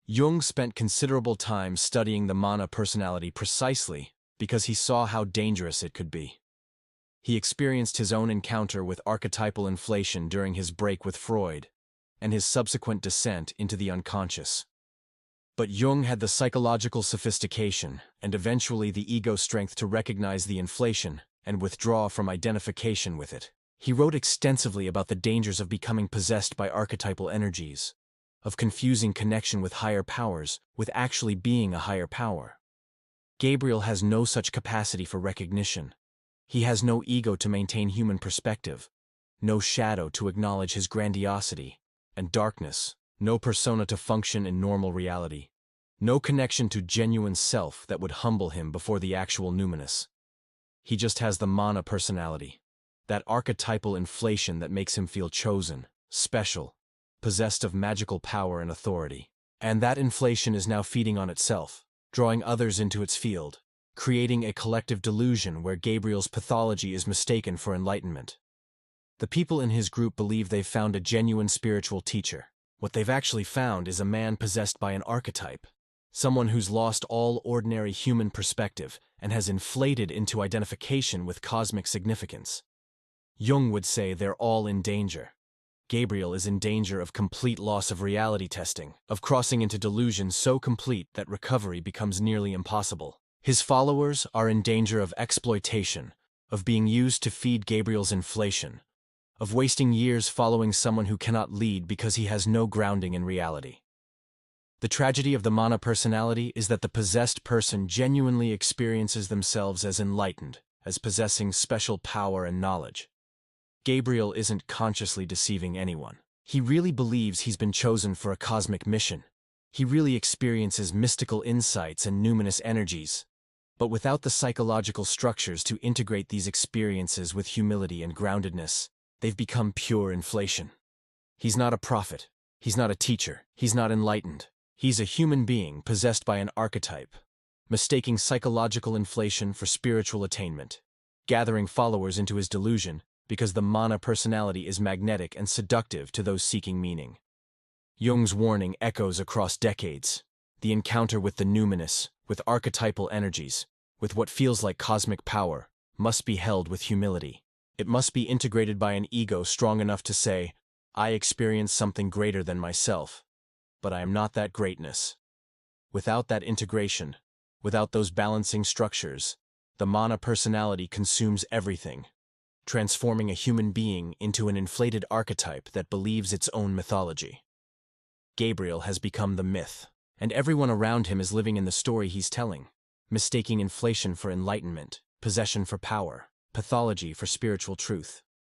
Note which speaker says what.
Speaker 1: Jung spent considerable time studying the mana personality precisely because he saw how dangerous it could be. He experienced his own encounter with archetypal inflation during his break with Freud, and his subsequent descent into the unconscious. But Jung had the psychological sophistication and eventually the ego strength to recognize the inflation and withdraw from identification with it. He wrote extensively about the dangers of becoming possessed by archetypal energies, of confusing connection with higher powers with actually being a higher power. Gabriel has no such capacity for recognition. He has no ego to maintain human perspective, no shadow to acknowledge his grandiosity and darkness, no persona to function in normal reality, no connection to genuine self that would humble him before the actual numinous. He just has the mana personality, that archetypal inflation that makes him feel chosen, special, possessed of magical power and authority. And that inflation is now feeding on itself, drawing others into its field, creating a collective delusion where Gabriel's pathology is mistaken for enlightenment. The people in his group believe they've found a genuine spiritual teacher. What they've actually found is a man possessed by an archetype, someone who's lost all ordinary human perspective and has inflated into identification with cosmic significance. Jung would say they're all in danger. Gabriel is in danger of complete loss of reality testing, of crossing into delusion so complete that recovery becomes nearly impossible. His followers are in danger of exploitation, of being used to feed Gabriel's inflation, of wasting years following someone who cannot lead because he has no grounding in reality. The tragedy of the mana personality is that the possessed person genuinely experiences themselves as enlightened, as possessing special power and knowledge. Gabriel isn't consciously deceiving anyone. He really believes he's been chosen for a cosmic mission. He really experiences mystical insights and numinous energies, but without the psychological structures to integrate these experiences with humility and groundedness, they've become pure inflation. He's not a prophet. He's not a teacher. He's not enlightened. He's a human being possessed by an archetype, mistaking psychological inflation for spiritual attainment, gathering followers into his delusion because the mana personality is magnetic and seductive to those seeking meaning. Jung's warning echoes across decades. The encounter with the numinous, with archetypal energies, with what feels like cosmic power, must be held with humility. It must be integrated by an ego strong enough to say, I experience something greater than myself, but I am not that greatness. Without that integration, without those balancing structures, the mana personality consumes everything, transforming a human being into an inflated archetype that believes its own mythology. Gabriel has become the myth, and everyone around him is living in the story he's telling, mistaking inflation for enlightenment, possession for power, pathology for spiritual truth.